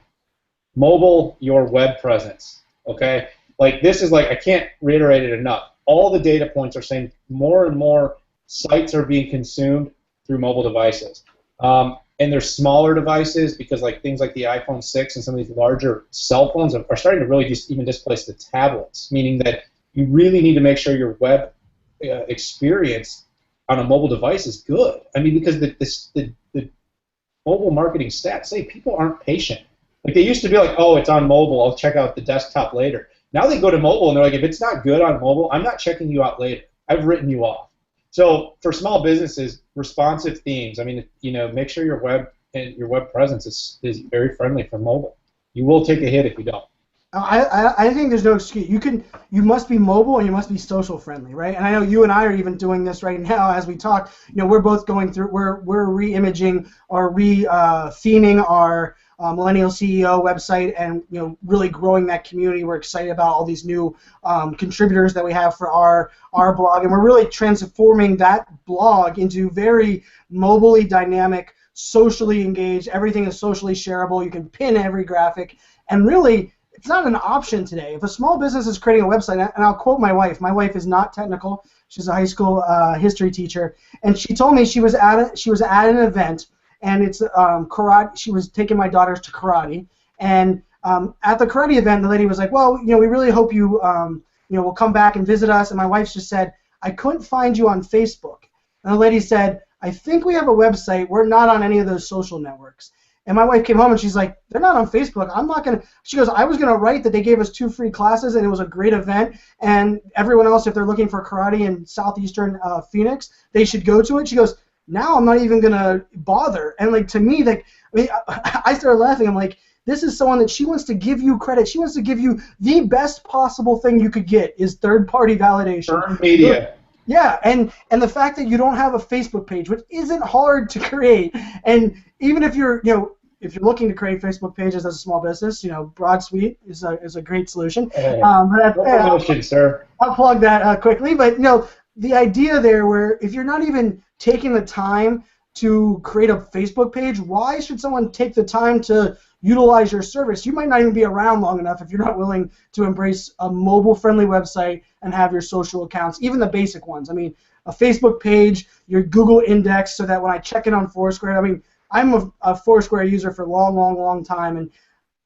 mobile your web presence. Okay, like this is like I can't reiterate it enough. All the data points are saying more and more sites are being consumed through mobile devices, and they're smaller devices because like things like the iPhone 6 and some of these larger cell phones are starting to really even displace the tablets, meaning that you really need to make sure your web experience on a mobile device is good. I mean, because the mobile marketing stats say people aren't patient. Like they used to be like, oh, it's on mobile, I'll check out the desktop later. Now they go to mobile and they're like, if it's not good on mobile, I'm not checking you out later. I've written you off. So for small businesses, responsive themes. I mean, make sure your web presence is very friendly for mobile. You will take a hit if you don't. I think there's no excuse. You must be mobile and you must be social friendly, right? And I know you and I are even doing this right now as we talk. We're both going through. We're re-imaging or theming our Millennial CEO website, and really growing that community. We're excited about all these new contributors that we have for our blog, and we're really transforming that blog into very mobilely dynamic, socially engaged. Everything is socially shareable. You can pin every graphic, and really, it's not an option today. If a small business is creating a website, and I'll quote my wife. My wife is not technical. She's a high school history teacher, and she told me she was at an event, and it's karate. She was taking my daughters to karate, and at the karate event, the lady was like, "Well, we really hope you will come back and visit us." And my wife just said, "I couldn't find you on Facebook." And the lady said, "I think we have a website. We're not on any of those social networks." And my wife came home and she's like, "They're not on Facebook. I'm not going to." She goes, "I was going to write that they gave us 2 free classes and it was a great event, and everyone else, if they're looking for karate in southeastern Phoenix, they should go to it." She goes, "Now I'm not even going to bother." And like, to me, like, I started laughing. I'm like, this is someone that she wants to give you credit. She wants to give you the best possible thing you could get is third-party validation. Earned media. Yeah, and the fact that you don't have a Facebook page, which isn't hard to create, and even if you're if you're looking to create Facebook pages as a small business, Broad Suite is a great solution. Hey, But no promotion, sir. I'll plug that quickly, but the idea there where if you're not even taking the time to create a Facebook page, why should someone take the time to utilize your service? You might not even be around long enough if you're not willing to embrace a mobile-friendly website and have your social accounts, even the basic ones. I mean, a Facebook page, your Google index, so that when I check in on Foursquare, I mean, I'm a Foursquare user for a long, long, long time, and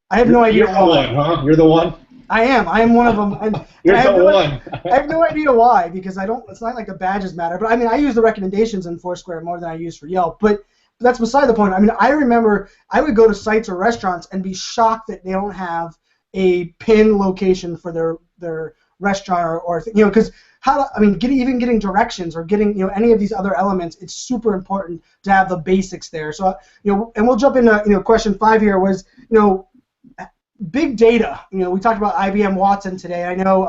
I have no idea why. You're the one, huh? You're the one? I am one of them. And You're the one. I have no idea why, because it's not like the badges matter. But I mean, I use the recommendations in Foursquare more than I use for Yelp. But that's beside the point. I mean, I remember I would go to sites or restaurants and be shocked that they don't have a pin location for their restaurant or because even getting directions or getting any of these other elements, it's super important to have the basics there. So and we'll jump into question 5 here was big data. We talked about IBM Watson today. I know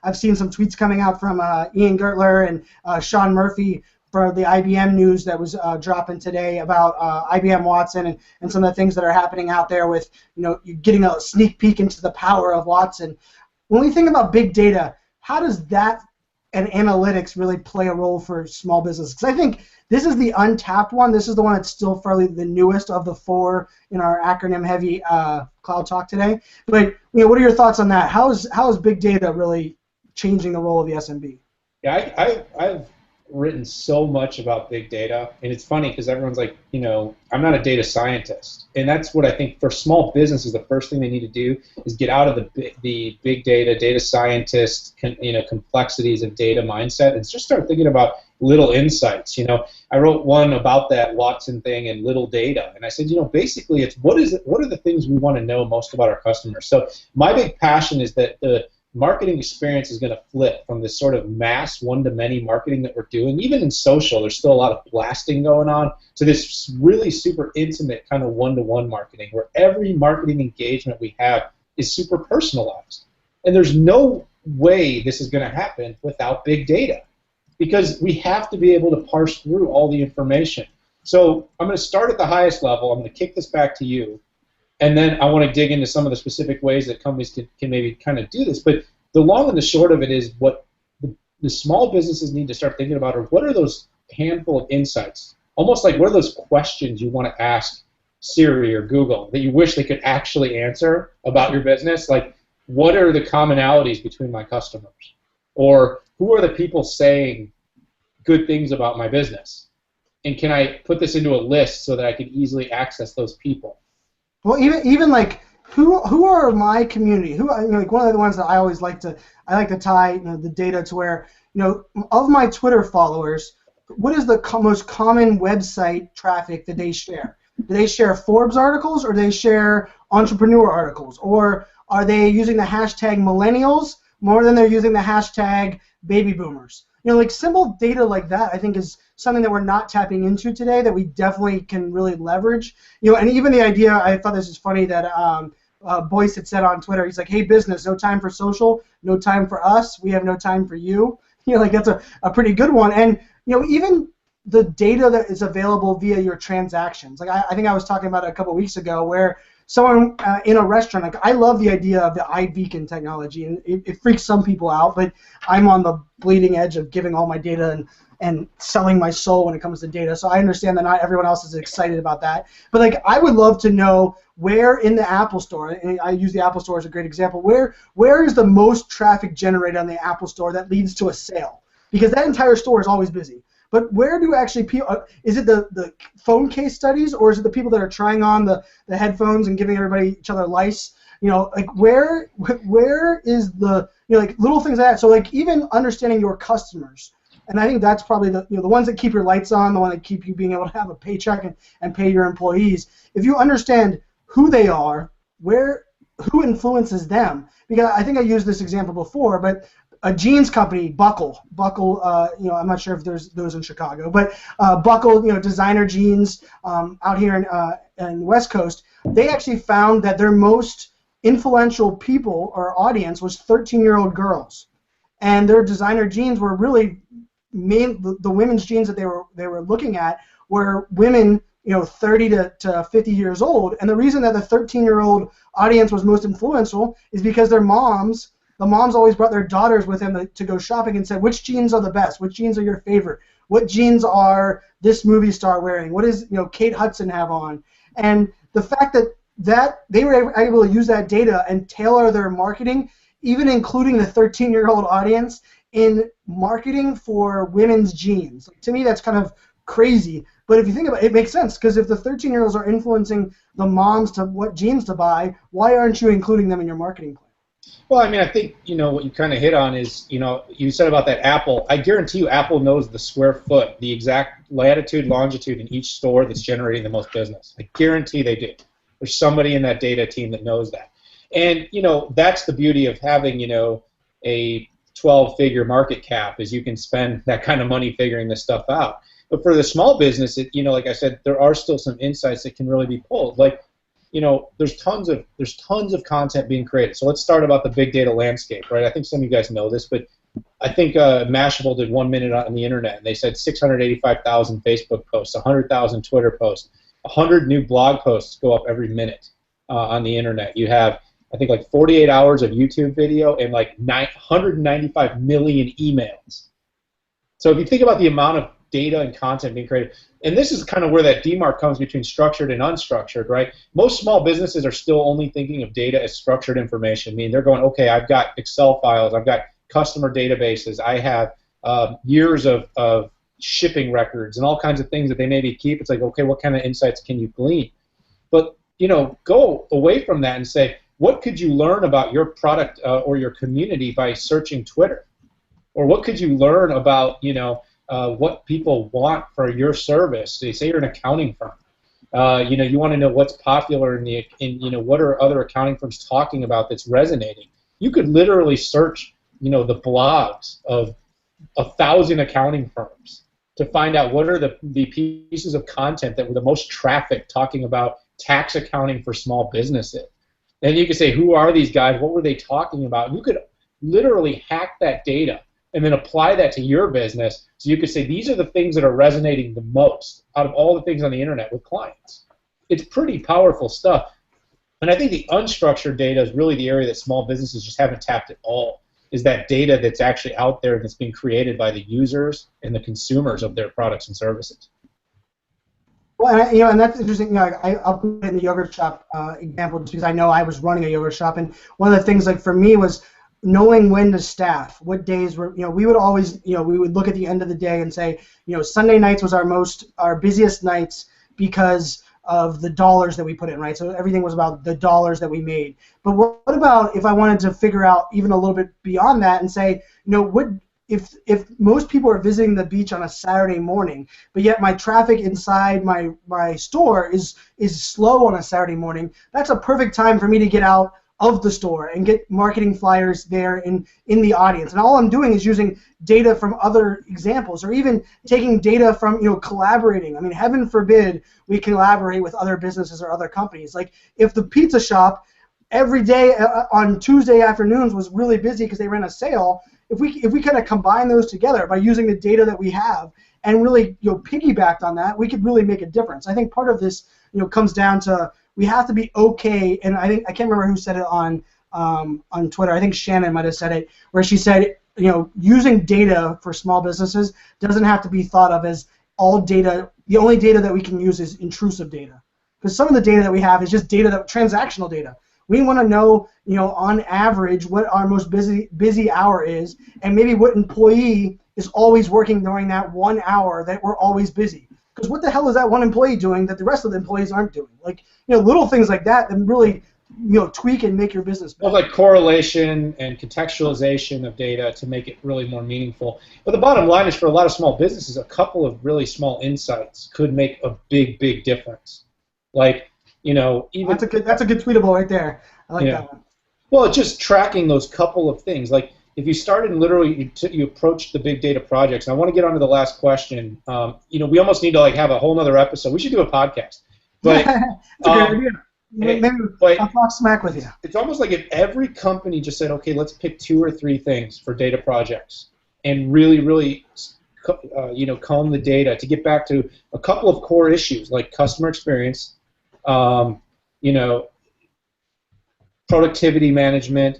I've seen some tweets coming out from Ian Gertler and Sean Murphy for the IBM news that was dropping today about IBM Watson and some of the things that are happening out there with you getting a sneak peek into the power of Watson. When we think about big data, how does that and analytics really play a role for small business? Because I think this is the untapped one. This is the one that's still fairly the newest of the 4 in our acronym-heavy cloud talk today. But what are your thoughts on that? How is big data really changing the role of the SMB? Yeah, I've written so much about big data, and it's funny because everyone's like, I'm not a data scientist, and that's what I think for small businesses the first thing they need to do is get out of the big data scientist complexities of data mindset and just start thinking about little insights. I wrote one about that Watson thing and little data, and I said, basically it's what are the things we want to know most about our customers. So my big passion is that the marketing experience is going to flip from this sort of mass one-to-many marketing that we're doing. Even in social, there's still a lot of blasting going on, to this really super intimate kind of one-to-one marketing where every marketing engagement we have is super personalized. And there's no way this is going to happen without big data, because we have to be able to parse through all the information. So I'm going to start at the highest level. I'm going to kick this back to you. And then I want to dig into some of the specific ways that companies can maybe kind of do this. But the long and the short of it is what the small businesses need to start thinking about are what are those handful of insights, almost like what are those questions you want to ask Siri or Google that you wish they could actually answer about your business? Like, what are the commonalities between my customers? Or who are the people saying good things about my business? And can I put this into a list so that I can easily access those people? Well, even like who are my community? Like one of the ones that I always like to tie the data to where of my Twitter followers, what is the most common website traffic that they share? Do they share Forbes articles or do they share entrepreneur articles, or are they using the hashtag millennials more than they're using the hashtag baby boomers? Like simple data like that, I think is something that we're not tapping into today that we definitely can really leverage. And even the idea, I thought this is funny that Boyce had said on Twitter, he's like, hey business, no time for social, no time for us, we have no time for you. Like that's a pretty good one. And even the data that is available via your transactions. Like I think I was talking about it a couple weeks ago where someone in a restaurant, like I love the idea of the iBeacon technology, and it freaks some people out, but I'm on the bleeding edge of giving all my data and selling my soul when it comes to data, so I understand that not everyone else is excited about that. But like I would love to know where in the Apple Store, and I use the Apple Store as a great example, where is the most traffic generated on the Apple Store that leads to a sale? Because that entire store is always busy. But where do actually people, is it the phone case studies, or is it the people that are trying on the headphones and giving everybody each other lice? Like where is the, like little things like that. So like even understanding your customers, and I think that's probably the ones that keep your lights on, the one that keep you being able to have a paycheck and pay your employees. If you understand who they are, who influences them, because I think I used this example before, but a jeans company, Buckle, I'm not sure if there's those in Chicago, but Buckle, designer jeans out here in the West Coast, they actually found that their most influential people or audience was 13-year-old girls, and their designer jeans were really the women's genes that they were looking at were women, 30 to 50 years old. And the reason that the 13-year-old audience was most influential is because the moms always brought their daughters with them to go shopping and said, which jeans are the best? Which jeans are your favorite? What jeans are this movie star wearing? What does Kate Hudson have on? And the fact that they were able to use that data and tailor their marketing, even including the 13-year-old audience, in marketing for women's jeans. To me, that's kind of crazy. But if you think about it, it makes sense, because if the 13-year-olds are influencing the moms to what jeans to buy, why aren't you including them in your marketing plan? Well, I mean, I think, what you kind of hit on is, you said about that Apple. I guarantee you Apple knows the square foot, the exact latitude, longitude in each store that's generating the most business. I guarantee they do. There's somebody in that data team that knows that. And, that's the beauty of having, a 12-figure market cap, is you can spend that kind of money figuring this stuff out. But for the small business, like I said, there are still some insights that can really be pulled. Like, there's tons of content being created. So let's start about the big data landscape, right? I think some of you guys know this, but I think Mashable did 1 minute on the internet, and they said 685,000 Facebook posts, 100,000 Twitter posts, 100 new blog posts go up every minute on the internet. You have, I think, like 48 hours of YouTube video and like 195 million emails. So if you think about the amount of data and content being created, and this is kind of where that demarc comes between structured and unstructured, right? Most small businesses are still only thinking of data as structured information. I mean, they're going, okay, I've got Excel files, I've got customer databases, I have years of shipping records and all kinds of things that they maybe keep. It's like, okay, what kind of insights can you glean? But, go away from that and say, what could you learn about your product or your community by searching Twitter? Or what could you learn about, what people want for your service? They say you're an accounting firm. You want to know what's popular in what are other accounting firms talking about that's resonating. You could literally search, the blogs of 1,000 accounting firms to find out what are the pieces of content that were the most trafficked talking about tax accounting for small businesses. Then you could say, who are these guys? What were they talking about? You could literally hack that data and then apply that to your business, so you could say these are the things that are resonating the most out of all the things on the internet with clients. It's pretty powerful stuff. And I think the unstructured data is really the area that small businesses just haven't tapped at all, is that data that's actually out there that's being created by the users and the consumers of their products and services. Well, and that's interesting. I'll put it in the yogurt shop example just because I know I was running a yogurt shop, and one of the things, like, for me was knowing when to staff, what days were, we would always, we would look at the end of the day and say, Sunday nights was our busiest nights because of the dollars that we put in, right? So everything was about the dollars that we made. But what about if I wanted to figure out even a little bit beyond that and say, if most people are visiting the beach on a Saturday morning, but yet my traffic inside my store is slow on a Saturday morning, that's a perfect time for me to get out of the store and get marketing flyers there in the audience. And all I'm doing is using data from other examples, or even taking data from, collaborating. I mean, heaven forbid we collaborate with other businesses or other companies. Like, if the pizza shop every day on Tuesday afternoons was really busy because they ran a sale, if we kind of combine those together by using the data that we have and really, piggybacked on that, we could really make a difference. I think part of this, comes down to, we have to be okay, and I can't remember who said it on Twitter. I think Shannon might have said it, where she said, using data for small businesses doesn't have to be thought of as all data. The only data that we can use is intrusive data, because some of the data that we have is just transactional data. We want to know, on average, what our most busy hour is, and maybe what employee is always working during that 1 hour that we're always busy. Because what the hell is that one employee doing that the rest of the employees aren't doing? Like, little things like that really, tweak and make your business better. Well, like correlation and contextualization of data to make it really more meaningful. But the bottom line is, for a lot of small businesses, a couple of really small insights could make a big, big difference. Like, even that's a good tweetable right there. I like that one. Well, just tracking those couple of things. Like, if you started and literally you approached the big data projects, and I want to get on to the last question. We almost need to have a whole other episode. We should do a podcast. But that's a great idea. Maybe I'll talk smack with you. It's almost like if every company just said, okay, let's pick 2 or 3 things for data projects, and really, really comb the data to get back to a couple of core issues like customer experience, productivity management,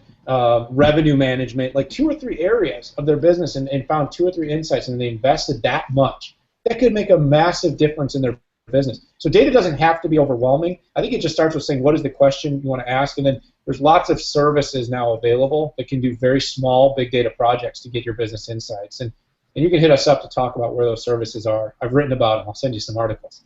revenue management, like 2 or 3 areas of their business, and found 2 or 3 insights, and they invested that much. That could make a massive difference in their business. So data doesn't have to be overwhelming. I think it just starts with saying, what is the question you want to ask? And then there's lots of services now available that can do very small big data projects to get your business insights. And you can hit us up to talk about where those services are. I've written about them. I'll send you some articles.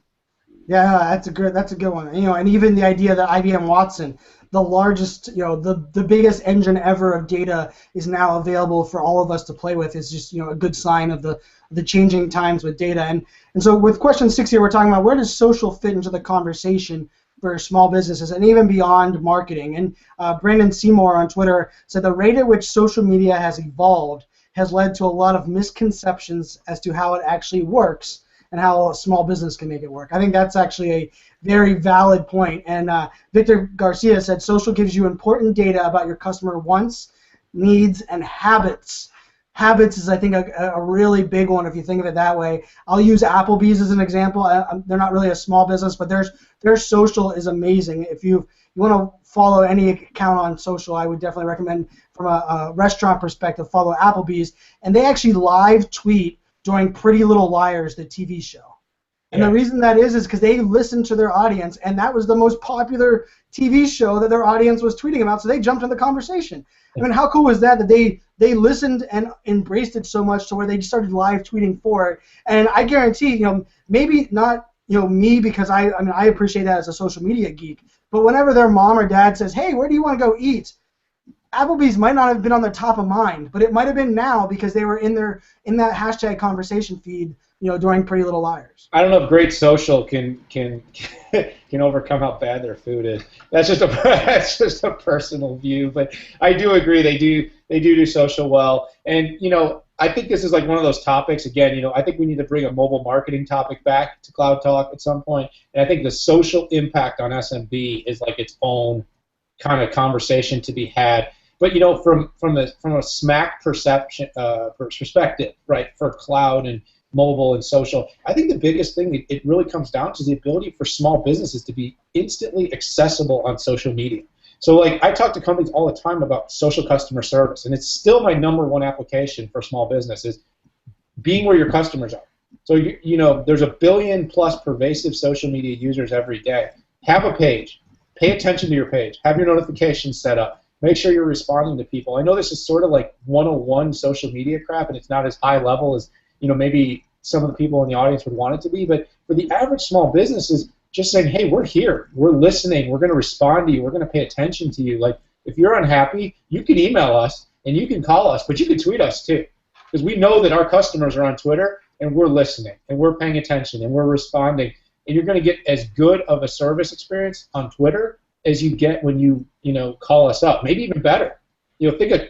Yeah, that's a good one. And even the idea that IBM Watson, the largest, the biggest engine ever of data, is now available for all of us to play with, is just a good sign of the changing times with data. And so with question 6 here, we're talking about where does social fit into the conversation for small businesses and even beyond marketing. And Brandon Seymour on Twitter said the rate at which social media has evolved has led to a lot of misconceptions as to how it actually works and how a small business can make it work. I think that's actually a very valid point. And Victor Garcia said social gives you important data about your customer wants, needs, and habits. Habits is, I think, a really big one if you think of it that way. I'll use Applebee's as an example. They're not really a small business, but their social is amazing. If you want to follow any account on social, I would definitely recommend, from a restaurant perspective, follow Applebee's. And they actually live tweet during Pretty Little Liars, the TV show. And the reason that is because they listened to their audience, and that was the most popular TV show that their audience was tweeting about, so they jumped in the conversation. I mean, how cool was that they listened and embraced it so much to where they just started live tweeting for it. And I guarantee, maybe not, me, because I appreciate that as a social media geek, but whenever their mom or dad says, hey, where do you want to go eat? Applebee's might not have been on their top of mind, but it might have been now because they were in that hashtag conversation feed, during Pretty Little Liars. I don't know if great social can overcome how bad their food is. That's just a personal view, but I do agree they do social well. And I think this is like one of those topics. Again, I think we need to bring a mobile marketing topic back to Cloud Talk at some point. And I think the social impact on SMB is like its own kind of conversation to be had. But from a S.M.A.C perspective, right, for cloud and mobile and social, I think the biggest thing it really comes down to is the ability for small businesses to be instantly accessible on social media. So like I talk to companies all the time about social customer service, and it's still my #1 application for small business is being where your customers are. So there's 1 billion+ pervasive social media users every day. Have a page. Pay attention to your page. Have your notifications set up. Make sure you're responding to people. I know this is sort of like 101 social media crap, and it's not as high level as maybe some of the people in the audience would want it to be. But for the average small businesses, just saying, hey, we're here, we're listening, we're going to respond to you, we're going to pay attention to you. Like if you're unhappy, you can email us and you can call us, but you can tweet us too, because we know that our customers are on Twitter and we're listening and we're paying attention and we're responding. And you're going to get as good of a service experience on Twitter as you get when you call us up, maybe even better. Think of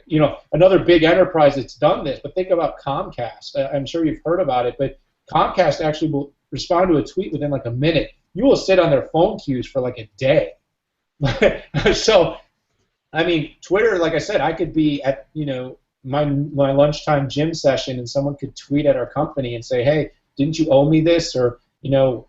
another big enterprise that's done this, but think about Comcast. I'm sure you've heard about it, but Comcast actually will respond to a tweet within like a minute. You will sit on their phone queues for like a day. So, I mean, Twitter, like I said, I could be at my lunchtime gym session and someone could tweet at our company and say, hey, didn't you owe me this? Or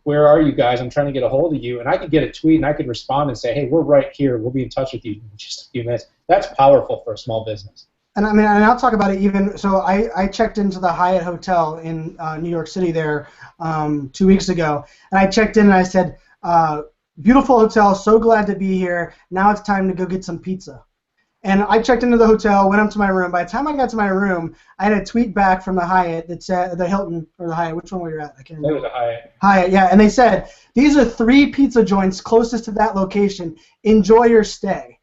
where are you guys? I'm trying to get a hold of you. And I could get a tweet and I could respond and say, hey, we're right here. We'll be in touch with you in just a few minutes. That's powerful for a small business. And I mean, and I'll talk about it even. So I checked into the Hyatt Hotel in New York City there 2 weeks ago. And I checked in and I said, beautiful hotel, so glad to be here. Now it's time to go get some pizza. And I checked into the hotel, went up to my room. By the time I got to my room, I had a tweet back from the Hyatt that said, the Hilton or the Hyatt, which one were you at? I can't remember. It was a Hyatt. Hyatt, yeah. And they said, these are 3 pizza joints closest to that location. Enjoy your stay.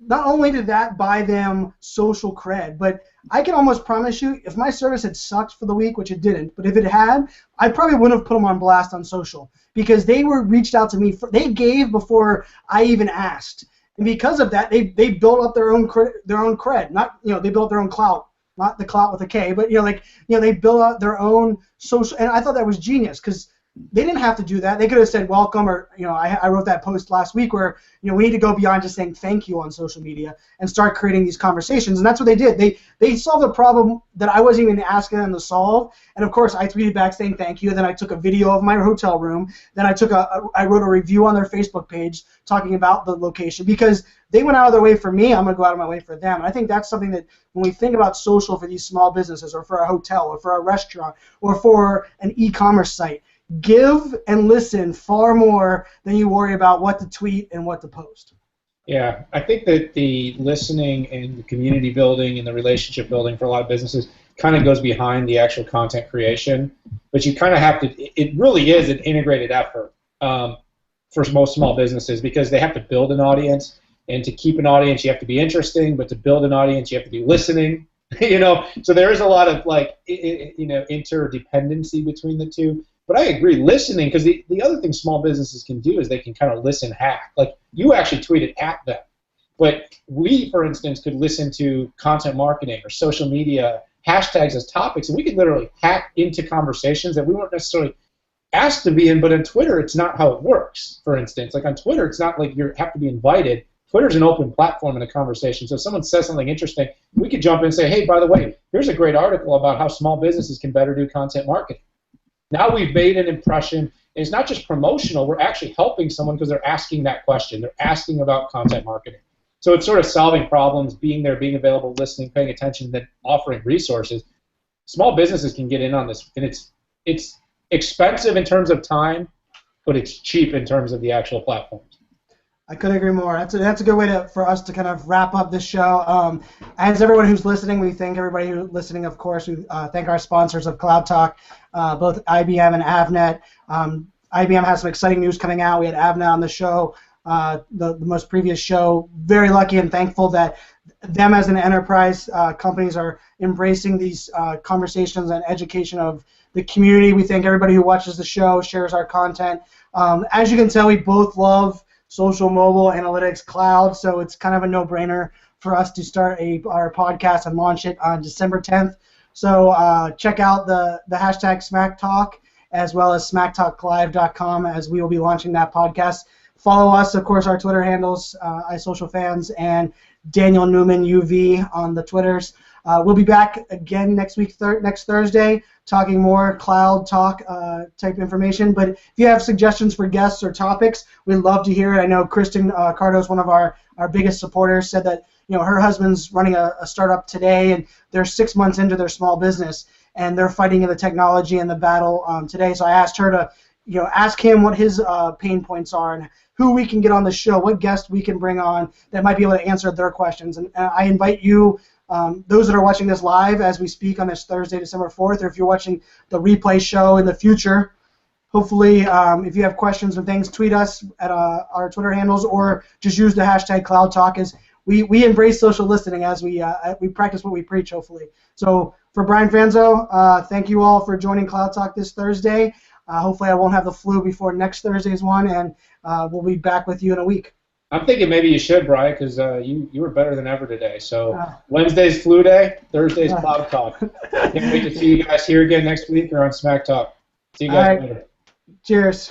Not only did that buy them social cred, but I can almost promise you, if my service had sucked for the week, which it didn't, but if it had, I probably wouldn't have put them on blast on social because they reached out to me. They gave before I even asked. And because of that, they built up their own cred. Not they built their own clout, not the clout with a K, but they built out their own social. And I thought that was genius because they didn't have to do that. They could have said welcome, or I wrote that post last week where we need to go beyond just saying thank you on social media and start creating these conversations, and that's what they did. They solved a problem that I wasn't even asking them to solve, and of course I tweeted back saying thank you. Then I took a video of my hotel room. Then I wrote a review on their Facebook page talking about the location, because they went out of their way for me. I'm going to go out of my way for them. And I think that's something that when we think about social for these small businesses, or for a hotel, or for a restaurant, or for an e-commerce site, give and listen far more than you worry about what to tweet and what to post. Yeah, I think that the listening and the community building and the relationship building for a lot of businesses kind of goes behind the actual content creation, but you kind of have to, it really is an integrated effort for most small businesses, because they have to build an audience, and to keep an audience you have to be interesting, but to build an audience you have to be listening, so there is a lot of interdependency between the two. But I agree, listening, because the other thing small businesses can do is they can kind of listen hack. Like, you actually tweeted at them. But we, for instance, could listen to content marketing or social media hashtags as topics, and we could literally hack into conversations that we weren't necessarily asked to be in. But on Twitter, it's not how it works, for instance. Like, on Twitter, it's not like you have to be invited. Twitter's an open platform in a conversation. So if someone says something interesting, we could jump in and say, hey, by the way, here's a great article about how small businesses can better do content marketing. Now we've made an impression, and it's not just promotional, we're actually helping someone because they're asking that question. They're asking about content marketing. So it's sort of solving problems, being there, being available, listening, paying attention, then offering resources. Small businesses can get in on this, and it's expensive in terms of time, but it's cheap in terms of the actual platforms. I couldn't agree more. That's a good way for us to kind of wrap up this show. As everyone who's listening, we thank everybody who's listening, of course. We thank our sponsors of Cloud Talk, both IBM and Avnet. IBM has some exciting news coming out. We had Avnet on the show, the most previous show. Very lucky and thankful that them as an enterprise companies are embracing these conversations and education of the community. We thank everybody who watches the show, shares our content. As you can tell, we both love social, mobile, analytics, cloud, so it's kind of a no-brainer for us to start our podcast and launch it on December 10th. So check out the hashtag SMAC Talk, as well as smacktalklive.com, as we will be launching that podcast. Follow us, of course, our Twitter handles, iSocialFans and Daniel Newman UV on the Twitters. We'll be back again next week, next Thursday, talking more cloud talk type information. But if you have suggestions for guests or topics, we'd love to hear it. I know Kristen Cardos, one of our biggest supporters, said that her husband's running a startup today, and they're 6 months into their small business, and they're fighting in the technology and the battle today. So I asked her to ask him what his pain points are and who we can get on the show, what guests we can bring on that might be able to answer their questions. And I invite you, those that are watching this live as we speak on this Thursday, December 4th, or if you're watching the replay show in the future, hopefully if you have questions or things, tweet us at our Twitter handles, or just use the hashtag CloudTalk. As we embrace social listening as we practice what we preach, hopefully. So for Brian Fanzo, thank you all for joining Cloud Talk this Thursday. Hopefully I won't have the flu before next Thursday's one, and we'll be back with you in a week. I'm thinking maybe you should, Brian, because you were better than ever today. So Wednesday's flu day, Thursday's Cloud Talk. Can't wait to see you guys here again next week or on Smack Talk. See you guys later. Cheers.